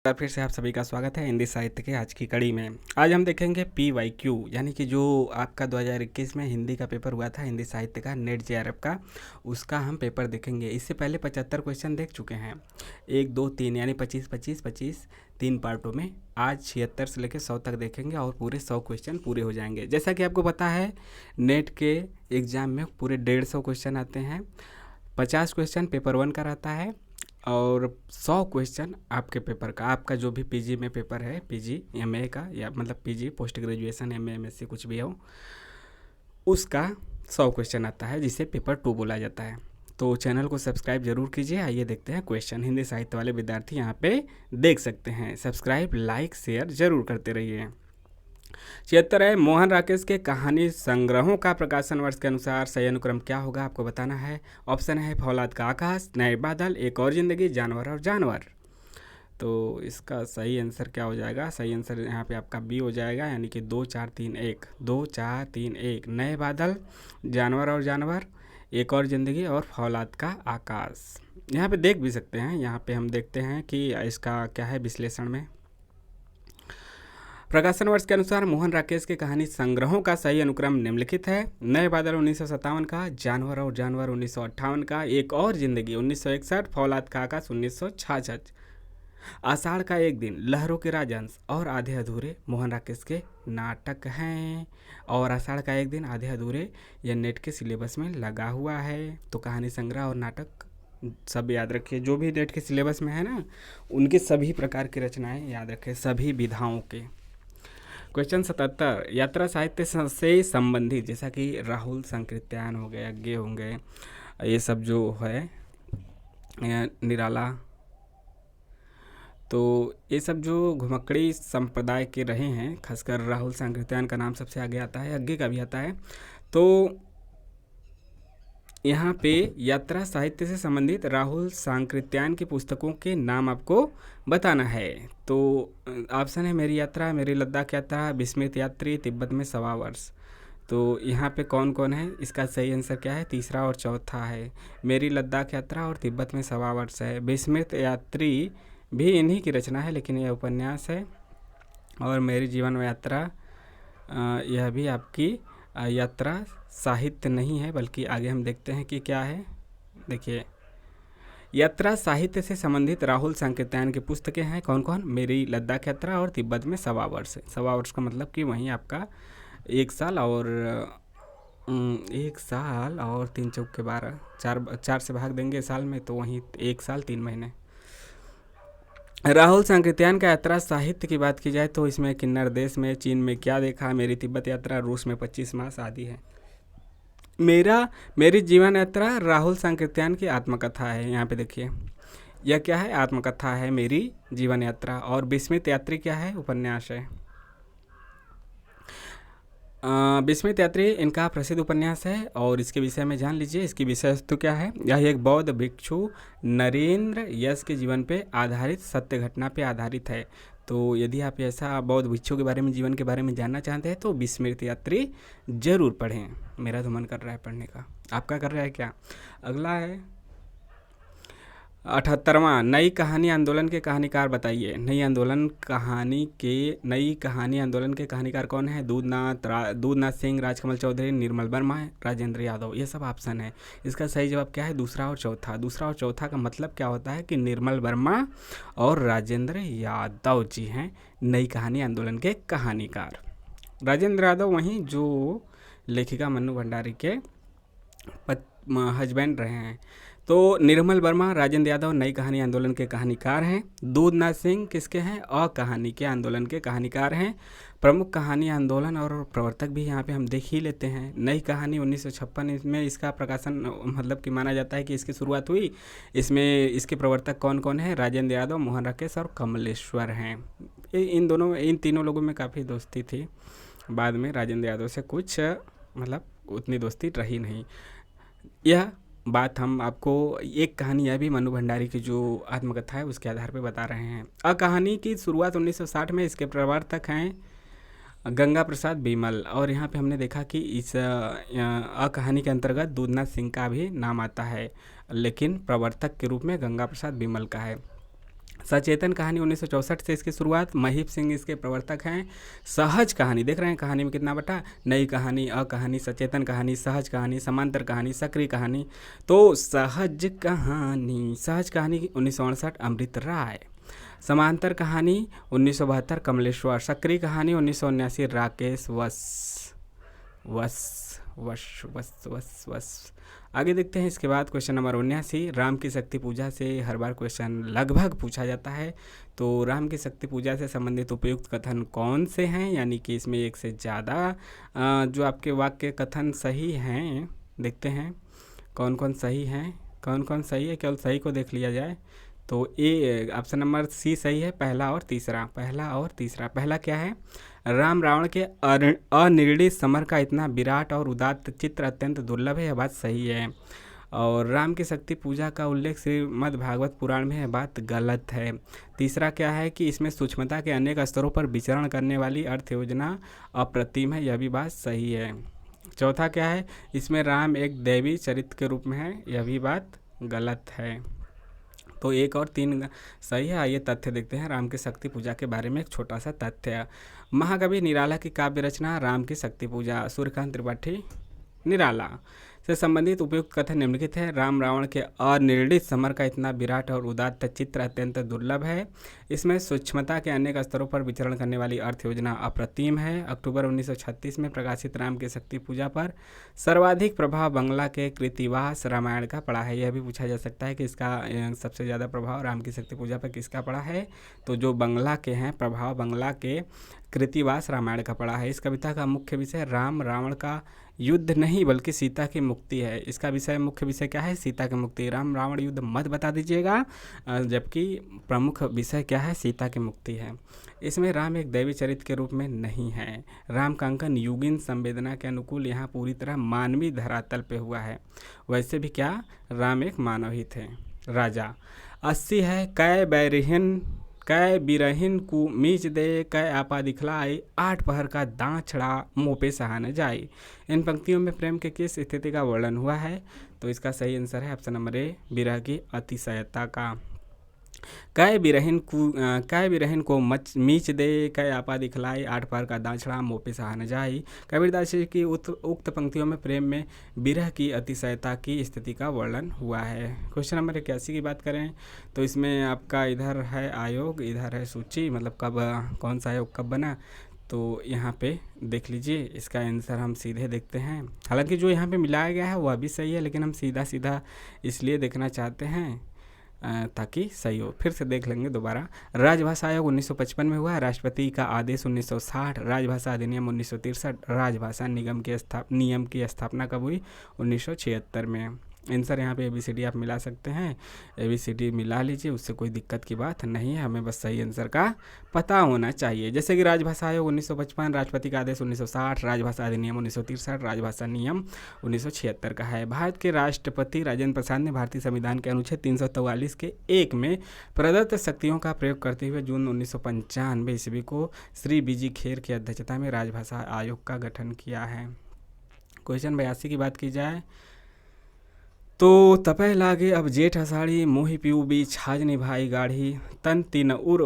बार फिर से आप सभी का स्वागत है हिंदी साहित्य के आज की कड़ी में। आज हम देखेंगे PYQ यानी कि जो आपका 2021 में हिंदी का पेपर हुआ था, हिंदी साहित्य का नेट JRF का, उसका हम पेपर देखेंगे। इससे पहले 75 क्वेश्चन देख चुके हैं, 1 2 3 यानी 25 25 25 3 पार्टों में। आज 76 से लेकर 100 तक देखेंगे और पूरे 100 क्वेश्चन पूरे हो जाएंगे। जैसा कि आपको पता है, नेट के एग्ज़ाम में पूरे 150 क्वेश्चन आते हैं। 50 क्वेश्चन पेपर 1 का रहता है और 100 क्वेश्चन आपके पेपर का, आपका जो भी पीजी में पेपर है, पीजी एमए का, या मतलब PG post graduation MA MSc कुछ भी हो, उसका 100 क्वेश्चन आता है, जिसे पेपर 2 बोला जाता है। तो चैनल को सब्सक्राइब जरूर कीजिए। आइए देखते हैं क्वेश्चन। हिंदी साहित्य वाले विद्यार्थी यहाँ पे देख सकते हैं। सब्सक्राइब लाइक शेयर जरूर करते रहिए। 76 है, मोहन राकेश के कहानी संग्रहों का प्रकाशन वर्ष के अनुसार सही अनुक्रम क्या होगा, आपको बताना है। ऑप्शन है फौलाद का आकाश, नए बादल, एक और जिंदगी, जानवर और जानवर। तो इसका सही आंसर क्या हो जाएगा? सही आंसर यहाँ पे आपका बी हो जाएगा, यानी कि 2 4 3 1, 2 4 3 1, नए बादल, जानवर और जानवर, एक और जिंदगी और फौलाद का आकाश। यहाँ पे देख भी सकते हैं। यहाँ पे हम देखते हैं कि इसका क्या है विश्लेषण में। प्रकाशन वर्ष के अनुसार मोहन राकेश के कहानी संग्रहों का सही अनुक्रम निम्नलिखित है। नए बादल 1957 का, जानवर और जानवर 1958 का, एक और जिंदगी 1961, फौलाद का आकाश 1966। आषाढ़ का एक दिन, लहरों के राजहंस और आधे अधूरे मोहन राकेश के नाटक हैं। और आषाढ़ का एक दिन, आधे अधूरे, यह नेट के सिलेबस में लगा हुआ है। तो कहानी संग्रह और नाटक सब याद रखिए, जो भी नेट के सिलेबस में है ना, उनके सभी प्रकार की रचनाएं याद रखें, सभी विधाओं के। क्वेश्चन 77, यात्रा साहित्य से संबंधित, जैसा कि राहुल संकृत्यान हो गए, अज्ञे होंगे, ये सब जो है निराला, तो ये सब जो घुमक्कड़ी संप्रदाय के रहे हैं, खासकर राहुल संकृत्यान का नाम सबसे आगे आता है, अज्ञे का भी आता है। तो यहाँ पे यात्रा साहित्य से संबंधित राहुल सांकृत्यायन की पुस्तकों के नाम आपको बताना है। तो ऑप्शन है मेरी यात्रा, मेरी लद्दाख यात्रा, विस्मित यात्री, तिब्बत में 1.25 वर्ष। तो यहाँ पे कौन कौन है? इसका सही आंसर क्या है? तीसरा और चौथा है। मेरी लद्दाख यात्रा और तिब्बत में 1.25 वर्ष है। विस्मित यात्री भी इन्हीं की रचना है, लेकिन यह उपन्यास है। और मेरी जीवन यात्रा, यह भी आपकी यात्रा साहित्य नहीं है, बल्कि आगे हम देखते हैं कि क्या है। देखिए, यात्रा साहित्य से संबंधित राहुल सांकृत्यायन की पुस्तकें हैं कौन कौन? मेरी लद्दाख यात्रा और तिब्बत में 1.25 वर्ष। 1.25 वर्ष का मतलब कि वहीं आपका 1 साल और 1 साल और 3 चौक के 12, 4 से भाग देंगे साल में, तो वहीं 1 साल 3 महीने। राहुल सांकृत्यायन का यात्रा साहित्य की बात की जाए तो इसमें किन्नर देश में, चीन में क्या देखा, मेरी तिब्बत यात्रा, रूस में 25 मास आदि है। मेरी जीवन यात्रा राहुल सांकृत्यायन की आत्मकथा है। यहाँ पे देखिए, यह क्या है? आत्मकथा है मेरी जीवन यात्रा। और विस्मित यात्री क्या है? उपन्यास है। विस्मित यात्री इनका प्रसिद्ध उपन्यास है और इसके विषय में जान लीजिए। इसकी विषय वस्तु क्या है? यह एक बौद्ध भिक्षु नरेंद्र यश के जीवन पे आधारित सत्य घटना पे आधारित है। तो यदि आप ऐसा बौद्ध भिक्षु के बारे में, जीवन के बारे में जानना चाहते हैं तो विस्मृत यात्री जरूर पढ़ें। मेरा तो मन कर रहा है पढ़ने का, आपका कर रहा है क्या? अगला है 78वां, नई कहानी आंदोलन के कहानीकार बताइए। नई कहानी आंदोलन के कहानीकार कौन है? दूधनाथ सिंह, राजकमल चौधरी, निर्मल वर्मा, राजेंद्र यादव। ये सब ऑप्शन है। इसका सही जवाब क्या है? दूसरा और चौथा। दूसरा और चौथा का मतलब क्या होता है कि निर्मल वर्मा और राजेंद्र यादव जी हैं नई कहानी आंदोलन के कहानीकार। राजेंद्र यादव वहीं जो लेखिका मन्नू भंडारी के हस्बैंड रहे हैं। तो निर्मल वर्मा, राजेंद्र यादव नई कहानी आंदोलन के कहानीकार हैं। दूधनाथ सिंह किसके हैं? कहानी के आंदोलन के कहानीकार हैं। प्रमुख कहानी आंदोलन और प्रवर्तक भी यहाँ पे हम देख ही लेते हैं। नई कहानी 1956 में इसका प्रकाशन, मतलब कि माना जाता है कि इसकी शुरुआत हुई। इसमें इसके प्रवर्तक कौन कौन है? राजेंद्र यादव, मोहन राकेश और कमलेश्वर हैं। इन तीनों लोगों में काफ़ी दोस्ती थी। बाद में राजेंद्र यादव से कुछ मतलब उतनी दोस्ती रही नहीं। यह बात हम आपको, एक कहानी यह भी मन्नू भंडारी की जो आत्मकथा है उसके आधार पर बता रहे हैं। कहानी की शुरुआत 1960 में, इसके प्रवर्तक हैं गंगा प्रसाद बिमल। और यहाँ पे हमने देखा कि इस कहानी के अंतर्गत दूधनाथ सिंह का भी नाम आता है, लेकिन प्रवर्तक के रूप में गंगा प्रसाद बिमल का है। सचेतन कहानी 1964 से इसकी शुरुआत, महीप सिंह इसके प्रवर्तक हैं। सहज कहानी, देख रहे हैं कहानी में कितना बटा, नई कहानी, अकहानी, सचेतन कहानी, सहज कहानी, समांतर कहानी, सक्रिय कहानी। तो सहज कहानी 1968 अमृत राय, समांतर कहानी 1972 कमलेश्वर, सक्रिय कहानी 1979 राकेश वश। आगे देखते हैं इसके बाद क्वेश्चन नंबर 79, राम की शक्ति पूजा से हर बार क्वेश्चन लगभग पूछा जाता है। तो राम की शक्ति पूजा से संबंधित उपयुक्त कथन कौन से हैं, यानी कि इसमें एक से ज़्यादा जो आपके वाक्य कथन सही हैं, देखते हैं कौन कौन सही हैं, कौन कौन सही है, केवल सही को देख लिया जाए। तो ए ऑप्शन नंबर सी सही है, पहला और तीसरा। पहला क्या है, राम रावण के अनिर्णित समर का इतना विराट और उदात्त चित्र अत्यंत दुर्लभ है, यह बात सही है। और राम की शक्ति पूजा का उल्लेख श्रीमद् भागवत पुराण में, यह बात गलत है। तीसरा क्या है कि इसमें सूक्ष्मता के अनेक स्तरों पर विचरण करने वाली अर्थ योजना अप्रतिम है, यह भी बात सही है। चौथा क्या है, इसमें राम एक दैवी चरित्र के रूप में है, यह भी बात गलत है। तो 1 और 3 सही है। आइए तथ्य देखते हैं राम की शक्ति पूजा के बारे में, एक छोटा सा तथ्य। महाकवि निराला की काव्य रचना राम की शक्ति पूजा, सूर्यकांत त्रिपाठी निराला से संबंधित उपयुक्त कथन निम्नलिखित है। राम रावण के अनिर्णित समर का इतना विराट और उदात्त चित्र अत्यंत दुर्लभ है। इसमें सूक्ष्मता के अनेक स्तरों पर विचरण करने वाली अर्थ योजना अप्रतिम है। अक्टूबर 1936 में प्रकाशित राम की शक्ति पूजा पर सर्वाधिक प्रभाव बंगला के कृतिवास रामायण का पड़ा है। यह भी पूछा जा सकता है कि इसका सबसे ज़्यादा प्रभाव राम की शक्ति पूजा पर किसका पड़ा है, तो जो बंगला के हैं प्रभाव बंगला के कृतिवास रामायण का पड़ा है। इस कविता का मुख्य विषय राम रावण का युद्ध नहीं बल्कि सीता की मुक्ति है। इसका विषय, मुख्य विषय क्या है, सीता की मुक्ति। राम रावण युद्ध मत बता दीजिएगा, जबकि प्रमुख विषय क्या है, सीता की मुक्ति है। इसमें राम एक दैवी चरित्र के रूप में नहीं है। राम का अंकन युगीन संवेदना के अनुकूल यहाँ पूरी तरह मानवीय धरातल पे हुआ है। वैसे भी क्या, राम एक मानव ही थे। राजा 80 है, कै बिरहिन को मीच दे, कै आपा दिखलाई, 8 पहर का दाँछड़ा मुँह पे सहा न जाए। इन पंक्तियों में प्रेम के किस स्थिति का वर्णन हुआ है, तो इसका सही आंसर है ऑप्शन नंबर ए, विरह की अतिशयता का। कै बिरहिन को मीच दे, कै आपा दिखलाई, 8 पहर का दाँछड़ा मुँह पे सहा न जाए। कबीरदास जी की उक्त पंक्तियों में प्रेम में विरह की अतिशयता की स्थिति का वर्णन हुआ है। क्वेश्चन नंबर 81 की बात करें तो इसमें आपका इधर है आयोग, इधर है सूची, मतलब कब कौन सा आयोग कब बना, तो यहाँ पे देख लीजिए। इसका आंसर हम सीधे देखते हैं। हालांकि जो यहाँ पे मिलाया गया है वह भी सही है, लेकिन हम सीधा सीधा इसलिए देखना चाहते हैं ताकि सही हो। फिर से देख लेंगे दोबारा। राजभाषा आयोग 1955 में हुआ है। राष्ट्रपति का आदेश 1960। राजभाषा अधिनियम 1963। राजभाषा नियम की स्थापना कब हुई, 1976 में। आंसर यहाँ पे ABCD आप मिला सकते हैं, ABCD मिला लीजिए, उससे कोई दिक्कत की बात नहीं है, हमें बस सही आंसर का पता होना चाहिए। जैसे कि राजभाषा आयोग 1955, राष्ट्रपति का आदेश 1960, राजभाषा अधिनियम 1963, राजभाषा नियम 1976 का है। भारत के राष्ट्रपति राजेंद्र प्रसाद ने भारतीय संविधान के अनुच्छेद 344 के 1 में प्रदत्त शक्तियों का प्रयोग करते हुए जून 1995 ईस्वी को श्री BG खेर की अध्यक्षता में राजभाषा आयोग का गठन किया है। क्वेश्चन 82 की बात की जाए तो तपह लागे अब जेठ अषाढ़ी, मोहि पीऊ बी छाज निभाई गाढ़ी, तन तीन उर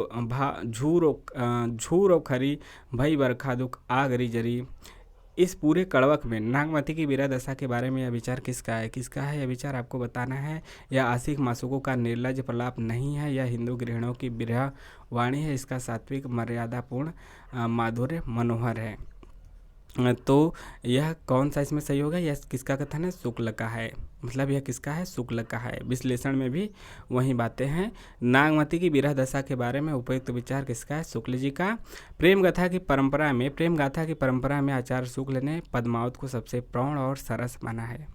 झूर खरी, भई बरखा दुख आगरी जरी। इस पूरे कड़वक में नागमती की विरह दशा के बारे में यह विचार किसका है यह विचार आपको बताना है। यह आशिक मासूकों का निर्लज प्रलाप नहीं है, यह हिंदू गृहिणों की विरह वाणी है। इसका सात्विक मर्यादापूर्ण माधुर्य मनोहर है। तो यह कौन सा इसमें सही होगा, यह किसका कथन है, शुक्ल का है। मतलब यह किसका है, शुक्ल का है। विश्लेषण में भी वही बातें हैं। नागमती की विरह दशा के बारे में उपयुक्त विचार किसका है, शुक्ल जी का। प्रेम गाथा की परंपरा में आचार्य शुक्ल ने पद्मावत को सबसे प्रौढ़ और सरस माना है।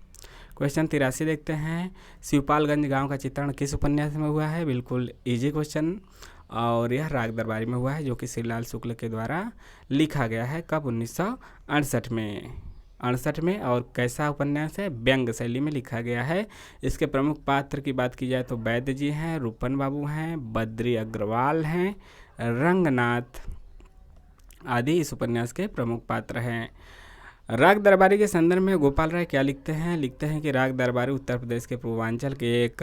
क्वेश्चन 83 देखते हैं। शिवपालगंज गांव का चित्रण किस उपन्यास में हुआ है, बिल्कुल इजी क्वेश्चन, और यह राग दरबारी में हुआ है, जो कि श्रीलाल शुक्ल के द्वारा लिखा गया है। कब, 1968 में। और कैसा उपन्यास है, व्यंग शैली में लिखा गया है। इसके प्रमुख पात्र की बात की जाए तो वैद्य जी हैं, रूपन बाबू हैं, बद्री अग्रवाल हैं, रंगनाथ आदि इस उपन्यास के प्रमुख पात्र हैं। राग दरबारी के संदर्भ में गोपाल राय क्या लिखते हैं? लिखते हैं कि राग दरबारी उत्तर प्रदेश के पूर्वांचल के एक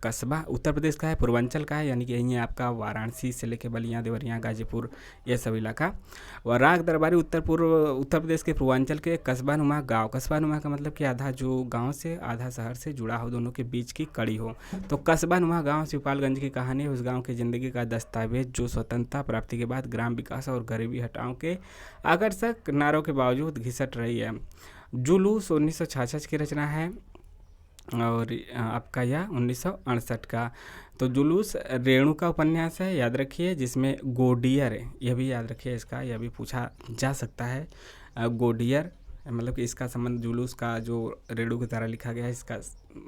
कस्बा, उत्तर प्रदेश का है, पूर्वांचल का है, यानी कि यहीं आपका वाराणसी से लेके बलिया, देवरिया, गाजीपुर, ये सब इलाका। और राग दरबारी उत्तर प्रदेश के पूर्वांचल के कस्बा नुमा गाँव, कस्बा नुमा का मतलब कि आधा जो गाँव से आधा शहर से जुड़ा हो, दोनों के बीच की कड़ी हो। तो कस्बा नुमा गाँव शिवपालगंज की कहानी है, उस गाँव की ज़िंदगी का दस्तावेज जो स्वतंत्रता प्राप्ति के बाद ग्राम विकास और गरीबी हटाओ के आकर्षक नारों के बावजूद घिसट रही है। जुलूस 1966 की रचना है और आपका यह 1968 का। तो जुलूस रेणु का उपन्यास है, याद रखिए, जिसमें गोडियर है, यह भी याद रखिए, इसका यह भी पूछा जा सकता है। गोडियर मतलब कि इसका संबंध जुलूस का जो रेणु की तरह लिखा गया है, इसका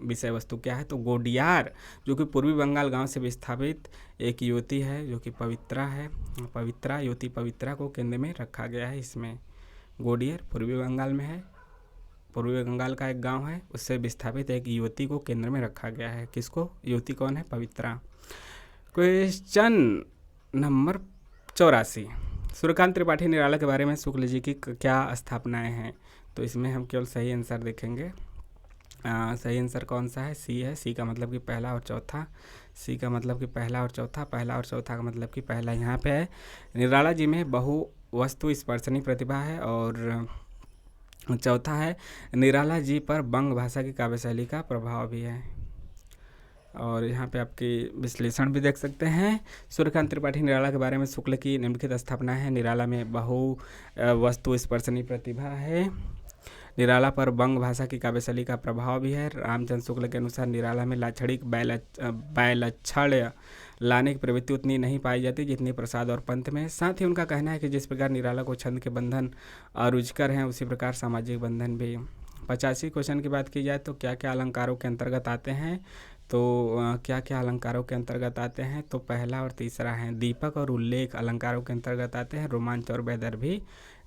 विषय वस्तु क्या है? तो गोडियार जो कि पूर्वी बंगाल गांव से विस्थापित एक युवती है जो कि पवित्रा है, पवित्रा युवती पवित्रा को केंद्र में रखा गया है। इसमें गोडियर पूर्वी बंगाल में है, पूर्वी बंगाल का एक गांव है, उससे विस्थापित एक युवती को केंद्र में रखा गया है। किसको? युवती कौन है? पवित्रा। क्वेश्चन नंबर 84, सूर्यकांत त्रिपाठी निराला के बारे में शुक्ल जी की क्या स्थापनाएं हैं? तो इसमें हम केवल सही आंसर देखेंगे। सही आंसर कौन सा है? सी है। सी का मतलब कि पहला और चौथा, सी का मतलब कि पहला और चौथा, पहला और चौथा का मतलब कि पहला यहाँ पे है। निराला जी में बहु वस्तु स्पर्शनीय प्रतिभा है और चौथा है निराला जी पर बंग भाषा की काव्य शैली का प्रभाव भी है। और यहाँ पे आपकी विश्लेषण भी देख सकते हैं। सूर्यकांत त्रिपाठी निराला के बारे में शुक्ल की निम्नलिखित स्थापना है। निराला में बहु वस्तु स्पर्शनीय प्रतिभा है, निराला पर बंग भाषा की काव्य शैली का प्रभाव भी है। रामचंद्र शुक्ल के अनुसार निराला में लाक्षणिक बैलक्षण लाने की प्रवृत्ति उतनी नहीं पाई जाती जितनी प्रसाद और पंत में। साथ ही उनका कहना है कि जिस प्रकार निराला को छंद के बंधन अरुचिकर हैं, उसी प्रकार सामाजिक बंधन भी। 85 क्वेश्चन की बात की जाए तो क्या क्या अलंकारों के अंतर्गत आते हैं? तो क्या क्या अलंकारों के अंतर्गत आते हैं? तो पहला और तीसरा है। दीपक और उल्लेख अलंकारों के अंतर्गत आते हैं, रोमांच और वैदर्भी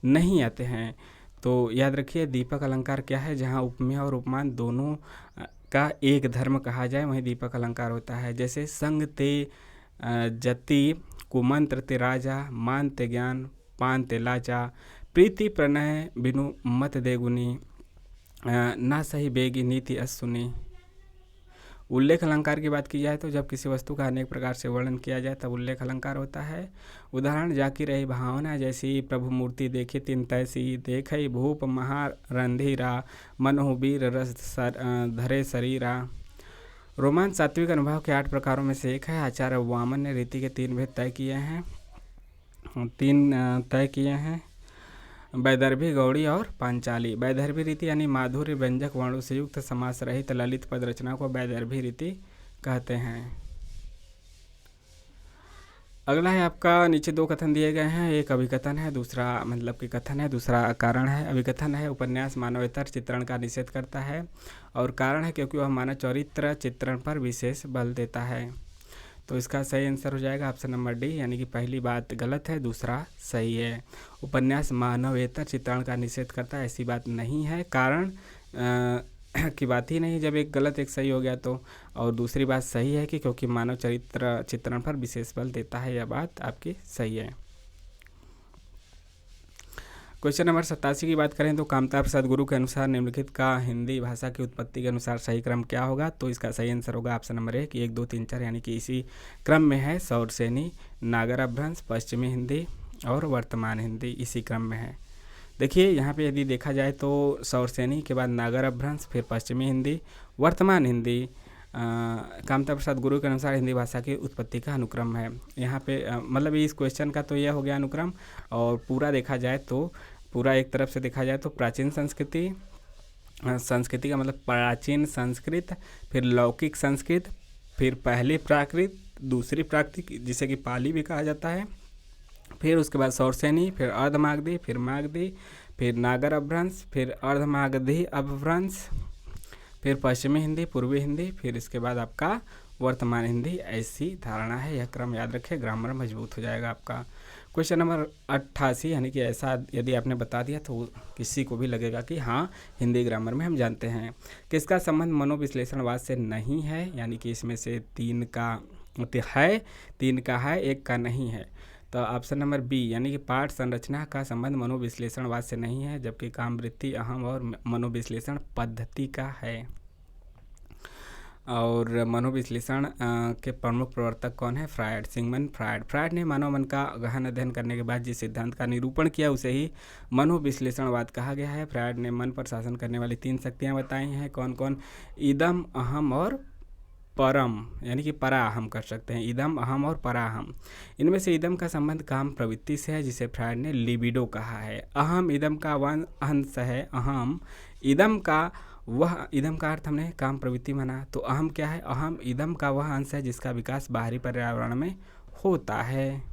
नहीं आते हैं। तो याद रखिए, दीपक अलंकार क्या है? जहाँ उपमेय और उपमान दोनों का एक धर्म कहा जाए वहीं दीपक अलंकार होता है। जैसे संग ते जति, कुमंत्र ते राजा, मान ते ज्ञान, पान ते लाचा, प्रीति प्रणय बिनु मत देगुनी, ना सही बेगी नीति असुनी। उल्लेख अलंकार की बात की जाए तो जब किसी वस्तु का अनेक प्रकार से वर्णन किया जाए तब उल्लेख अलंकार होता है। उदाहरण, जाकी रही भावना जैसी, प्रभु मूर्ति देखी तिन तैसी, देखई भूप महारंधीरा, मनहु वीर रस धरे शरीरा। रोमांच सात्विक अनुभव के 8 प्रकारों में से एक है। आचार्य वामन ने रीति के 3 भेद तय किए हैं, वैदर्भी, गौड़ी और पांचाली। वैदर्भी रीति यानी माधुर्य व्यंजक वर्णों से युक्त समास रहित ललित पद रचना को वैदर्भी रीति कहते हैं। अगला है आपका, नीचे 2 कथन दिए गए हैं, एक अभिकथन है, दूसरा मतलब कि कथन है, दूसरा कारण है। अभिकथन है, उपन्यास मानवेतर चित्रण का निषेध करता है, और कारण है क्योंकि वह मानव चरित्र चित्रण पर विशेष बल देता है। तो इसका सही आंसर हो जाएगा ऑप्शन नंबर डी, यानी कि पहली बात गलत है, दूसरा सही है। उपन्यास मानवेतर चित्रण का निषेध करता है, ऐसी बात नहीं है। कारण की बात ही नहीं, जब एक गलत एक सही हो गया तो। और दूसरी बात सही है कि क्योंकि मानव चरित्र चित्रण पर विशेष बल देता है, यह बात आपकी सही है। क्वेश्चन नंबर 87 की बात करें तो कामता प्रसाद गुरु के अनुसार निम्नलिखित का हिंदी भाषा की उत्पत्ति के अनुसार सही क्रम क्या होगा? तो इसका सही आंसर होगा ऑप्शन नंबर 1, 1, 2, 3, 4, यानी कि इसी क्रम में है। सौरसेनी, नागर अपभ्रंश, पश्चिमी हिंदी और वर्तमान हिंदी, इसी क्रम में है। देखिए यहाँ पे यदि देखा जाए तो सौरसेनी के बाद नागर अपभ्रंश, फिर पश्चिमी हिंदी, वर्तमान हिंदी। कामता प्रसाद गुरु के अनुसार हिंदी भाषा की उत्पत्ति का अनुक्रम है। यहाँ पे मतलब इस क्वेश्चन का तो यह हो गया अनुक्रम, और पूरा देखा जाए तो पूरा एक तरफ से देखा जाए तो प्राचीन संस्कृति, संस्कृति का मतलब प्राचीन संस्कृत, फिर लौकिक संस्कृत, फिर पहली प्राकृत, दूसरी प्राकृत जिसे कि पाली भी कहा जाता है, फिर उसके बाद सौरसेनी, फिर अर्धमागधी, फिर मागधी, फिर नागर अपभ्रंश, फिर अर्धमागधी अपभ्रंश, फिर पश्चिमी हिंदी, पूर्वी हिंदी, फिर इसके बाद आपका वर्तमान हिंदी। ऐसी धारणा है, यह क्रम याद रखें, ग्रामर मजबूत हो जाएगा आपका। क्वेश्चन नंबर 88, यानी कि ऐसा यदि आपने बता दिया तो किसी को भी लगेगा कि हाँ हिंदी ग्रामर में हम जानते हैं। किसका संबंध मनोविश्लेषणवाद से नहीं है? यानी कि इसमें से 3 का है, 1 का नहीं है। तो ऑप्शन नंबर बी यानी कि पाठ संरचना का संबंध मनोविश्लेषणवाद से नहीं है, जबकि काम वृत्ति अहम और मनोविश्लेषण पद्धति का है। और मनोविश्लेषण के प्रमुख प्रवर्तक कौन है? Freud, Sigmund Freud. फ्रायड ने मानव मन का गहन अध्ययन करने के बाद जिस सिद्धांत का निरूपण किया उसे ही मनोविश्लेषणवाद कहा गया है। फ्रायड ने मन पर शासन करने वाली 3 शक्तियाँ बताई हैं, कौन कौन? इदम, अहम और परम, यानी कि पराअहम कर सकते हैं, इदम, अहम और पराअहम। इनमें से इदम का संबंध काम प्रवृत्ति से है, जिसे फ्रायड ने लिबिडो कहा है। अहम इदम का वह अंश है, अहम इदम का अर्थ हमने काम प्रवृत्ति माना, तो अहम क्या है? अहम इदम का वह अंश है जिसका विकास बाहरी पर्यावरण में होता है।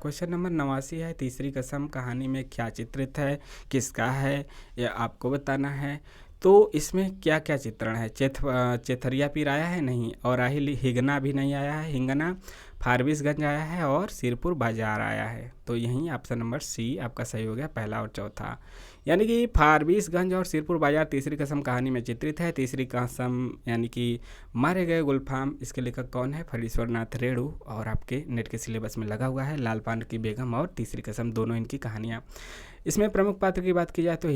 क्वेश्चन नंबर 89 है, तीसरी कसम कहानी में क्या चित्रित है, किसका है, यह आपको बताना है। तो इसमें क्या क्या चित्रण है? चेथरिया पीर आया है? नहीं। और हिंगना भी नहीं आया है, हिंगना फारबिसगंज आया है और सिरपुर बाजार आया है। तो यही ऑप्शन नंबर सी आपका सही हो गया, पहला और चौथा। यानी कि फारबिसगंज और सिरपुर बाजार तीसरी कसम कहानी में चित्रित है। तीसरी कसम यानी कि मारे गए गुलफाम, इसके लेखक कौन है? फणीश्वर नाथ रेणु। और आपके नेट के सिलेबस में लगा हुआ है। लाल पान की बेगम और तीसरी कसम, दोनों इनकी कहानियाँ। इसमें प्रमुख पात्र की बात की जाए तो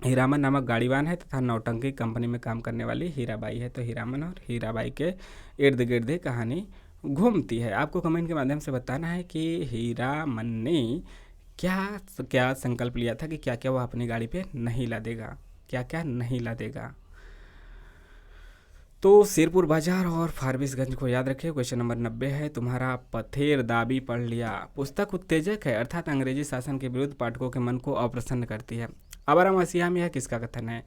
हीरामन नामक गाड़ीवान है तथा नौटंकी कंपनी में काम करने वाली हीराबाई है। तो हीरामन और हीराबाई के इर्द गिर्द ही कहानी घूमती है। आपको कमेंट के माध्यम से बताना है कि हीरामन ने क्या क्या संकल्प लिया था कि क्या क्या वह अपनी गाड़ी पे नहीं लादेगा, क्या क्या नहीं लादेगा। तो सिरपुर बाजार और फारबिसगंज को याद रखिए। क्वेश्चन नंबर 90 है, तुम्हारा पथेर दाबी पढ़ लिया। पुस्तक उत्तेजक है, अर्थात अंग्रेजी शासन के विरुद्ध पाठकों के मन को अप्रसन्न करती है। आवारा मसीहा में यह किसका कथन है?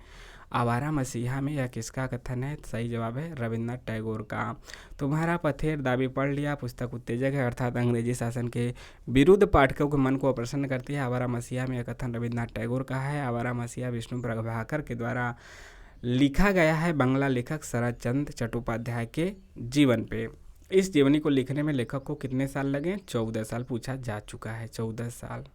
आवारा मसीहा में यह किसका कथन है? सही जवाब है रविन्द्रनाथ टैगोर का। तुम्हारा पथेर दाबी पढ़ लिया पुस्तक उत्तेजक है, अर्थात अंग्रेजी शासन के विरुद्ध पाठकों के मन को अप्रसन्न करती है। आवारा मसीहा में यह कथन रविन्द्रनाथ टैगोर का है। आवारा मसीहा विष्णु प्रभाकर के द्वारा लिखा गया है बंगला लेखक शरदचंद्र चट्टोपाध्याय के जीवन पे। इस जीवनी को लिखने में लेखक को कितने साल लगे? 14 साल पूछा जा चुका है। 14 साल।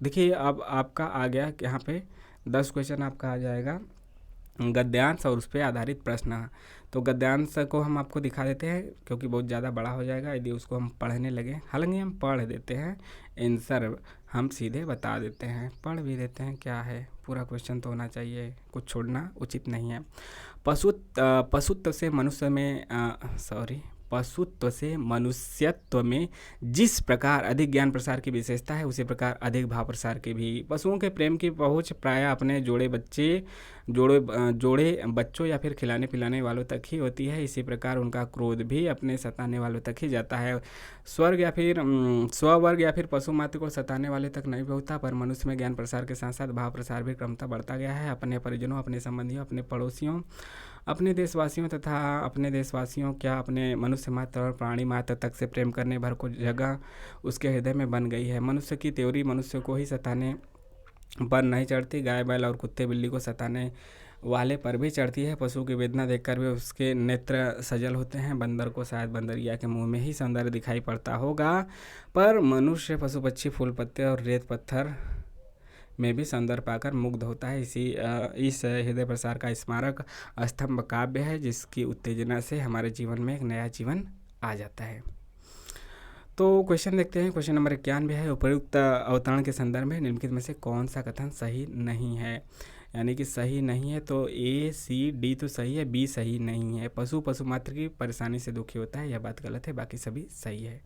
देखिए अब आपका आ गया यहाँ पे 10 क्वेश्चन आपका आ जाएगा गद्यांश और उस पर आधारित प्रश्न। तो गद्यांश को हम आपको दिखा देते हैं क्योंकि बहुत ज़्यादा बड़ा हो जाएगा यदि उसको हम पढ़ने लगे। हालांकि हम पढ़ देते हैं, आंसर हम सीधे बता देते हैं, पढ़ भी देते हैं। क्या है, पूरा क्वेश्चन तो होना चाहिए, कुछ छोड़ना उचित नहीं है। पशुत्व से मनुष्यत्व में जिस प्रकार अधिक ज्ञान प्रसार की विशेषता है, उसी प्रकार अधिक भाव प्रसार की भी। पशुओं के प्रेम की पहुँच प्रायः अपने जोड़े बच्चों या फिर खिलाने पिलाने वालों तक ही होती है। इसी प्रकार उनका क्रोध भी अपने सताने वालों तक ही जाता है। स्वर्ग या फिर पशु मात्र को सताने वाले तक नहीं पहुँचता, पर मनुष्य में ज्ञान प्रसार के साथ साथ भाव प्रसार भी क्रमतः बढ़ता गया है। अपने परिजनों, अपने संबंधियों, अपने पड़ोसियों, अपने देशवासियों क्या अपने मनुष्य मात्र और प्राणी मात्र तक से प्रेम करने भर को जगह उसके हृदय में बन गई है। मनुष्य की त्योरी मनुष्य को ही सताने पर नहीं चढ़ती, गाय बैल और कुत्ते बिल्ली को सताने वाले पर भी चढ़ती है। पशु की वेदना देखकर भी उसके नेत्र सजल होते हैं। बंदर को शायद बंदरिया के मुंह में ही सौंदर्य दिखाई पड़ता होगा, पर मनुष्य, पशु पक्षी, फूल पत्ते और रेत पत्थर में भी सौंदर्य पाकर मुग्ध होता है। इस हृदय प्रसार का स्मारक स्तंभ काव्य है, जिसकी उत्तेजना से हमारे जीवन में एक नया जीवन आ जाता है। तो क्वेश्चन देखते हैं। क्वेश्चन नंबर 91 है, उपर्युक्त अवतरण के संदर्भ में निम्नलिखित में से कौन सा कथन सही नहीं है? यानी कि सही नहीं है तो A, C, D तो सही है, B सही नहीं है। पशु मात्र की परेशानी से दुखी होता है, यह बात गलत है, बाकी सभी सही है।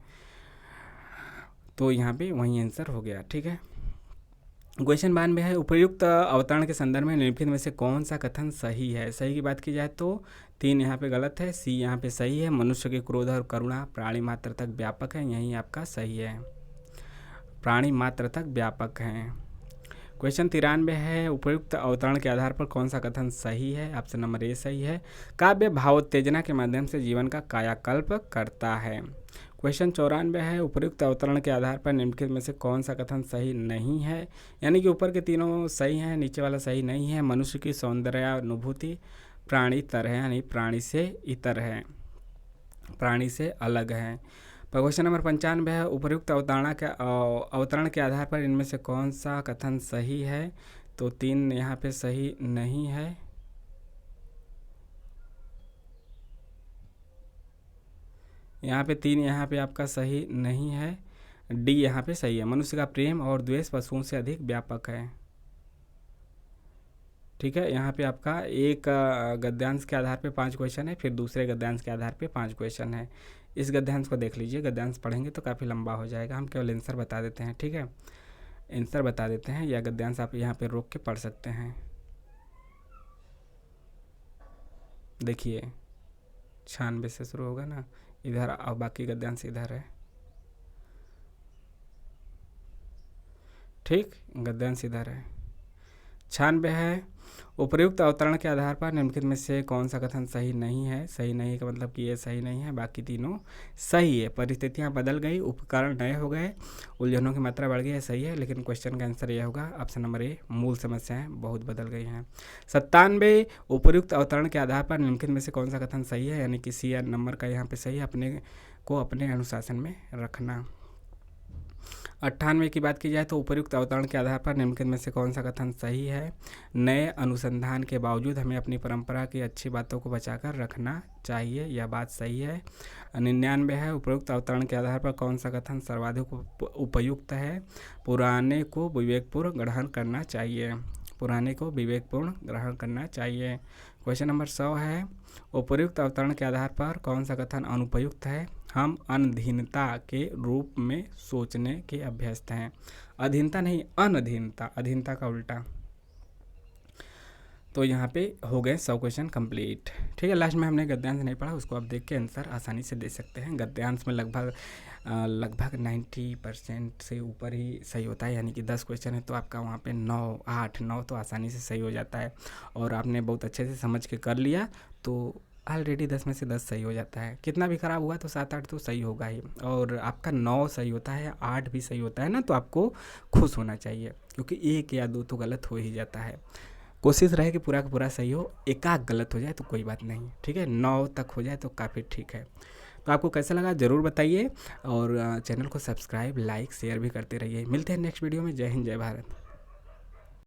तो यहाँ पे वही आंसर हो गया। ठीक है। क्वेश्चन 92 है, उपर्युक्त अवतरण के संदर्भ में निम्नलिखित में से कौन सा कथन सही है? सही की बात की जाए तो 3 यहाँ पे गलत है, C यहाँ पे सही है। मनुष्य के क्रोध और करुणा प्राणी मात्र तक व्यापक है, यही आपका सही है, प्राणी मात्र तक व्यापक है। क्वेश्चन 93 है, उपर्युक्त अवतरण के आधार पर कौन सा कथन सही है? ऑप्शन नंबर A सही है। काव्य भावोत्तेजना के माध्यम से जीवन का कायाकल्प करता है। क्वेश्चन 94 है, उपर्युक्त अवतरण के आधार पर निम्नलिखित में से कौन सा कथन सही नहीं है? यानी कि ऊपर के तीनों सही हैं, नीचे वाला सही नहीं है। मनुष्य की सौंदर्यानुभूति प्राणीतर है, यानी प्राणी से इतर है, प्राणी से अलग है। क्वेश्चन नंबर 95 है, उपर्युक्त अवतरण के आधार पर इनमें से कौन सा कथन सही है? तो 3 यहाँ पे सही नहीं है, यहाँ पे 3 यहाँ पे आपका सही नहीं है, डी यहाँ पे सही है। मनुष्य का प्रेम और द्वेष पशुओं से अधिक व्यापक है। ठीक है, यहाँ पे आपका एक गद्यांश के आधार पे 5 क्वेश्चन है, फिर दूसरे गद्यांश के आधार पे 5 क्वेश्चन है। इस गद्यांश को देख लीजिए, गद्यांश पढ़ेंगे तो काफ़ी लंबा हो जाएगा, हम केवल आंसर बता देते हैं। ठीक है, आंसर बता देते हैं, या गद्यांश आप यहाँ पे रोक के पढ़ सकते हैं। देखिए 96 से शुरू होगा ना इधर, और बाकी गद्यांश इधर है। ठीक, गद्यांश इधर है। 96 है। उपर्युक्त अवतरण के आधार पर निम्नलिखित में से कौन सा कथन सही नहीं है? सही नहीं का मतलब कि ये सही नहीं है, बाकी तीनों सही है। परिस्थितियां बदल गई, उपकरण नए हो गए, उलझनों की मात्रा बढ़ गई है, सही है। लेकिन क्वेश्चन का आंसर यह होगा ऑप्शन नंबर ए, मूल समस्याएं बहुत बदल गई हैं। 97 उपर्युक्त अवतरण के आधार पर निम्नलिखित में से कौन सा कथन सही है? यानी कि सी नंबर का यहाँ पे सही है, अपने को अपने अनुशासन में रखना। 98 की बात की जाए तो उपर्युक्त अवतरण के आधार पर निम्नलिखित में से कौन सा कथन सही है? नए अनुसंधान के बावजूद हमें अपनी परंपरा की अच्छी बातों को बचाकर रखना चाहिए, यह बात सही है। 99 है। उपर्युक्त अवतरण के आधार पर कौन सा कथन सर्वाधिक उपयुक्त है? पुराने को विवेकपूर्ण ग्रहण करना चाहिए, पुराने को विवेकपूर्ण ग्रहण करना चाहिए। क्वेश्चन नंबर 100 है। उपर्युक्त अवतरण के आधार पर कौन सा कथन अनुपयुक्त है? हम अनधीनता के रूप में सोचने के अभ्यस्त हैं। अधीनता नहीं, अनधीनता, अधीनता का उल्टा। तो यहाँ पे हो गए 100 क्वेश्चन कंप्लीट। ठीक है, लास्ट में हमने गद्यांश नहीं पढ़ा, उसको आप देख के आंसर आसानी से दे सकते हैं। गद्यांश में लगभग 90% से ऊपर ही सही होता है, यानी कि 10 क्वेश्चन है तो आपका वहाँ पे 9, 8, 9 तो आसानी से सही हो जाता है। और आपने बहुत अच्छे से समझ के कर लिया तो ऑलरेडी 10 में से 10 सही हो जाता है। कितना भी खराब हुआ तो 7-8 तो सही होगा ही। और आपका 9 सही होता है, 8 भी सही होता है ना, तो आपको खुश होना चाहिए, क्योंकि 1 या 2 तो गलत हो ही जाता है। कोशिश रहे कि पूरा का पूरा सही हो, एकाध गलत हो जाए तो कोई बात नहीं। ठीक है, 9 तक हो जाए तो काफ़ी ठीक है। तो आपको कैसा लगा ज़रूर बताइए, और चैनल को सब्सक्राइब, लाइक, शेयर भी करते रहिए। मिलते हैं नेक्स्ट वीडियो में। जय हिंद, जय भारत।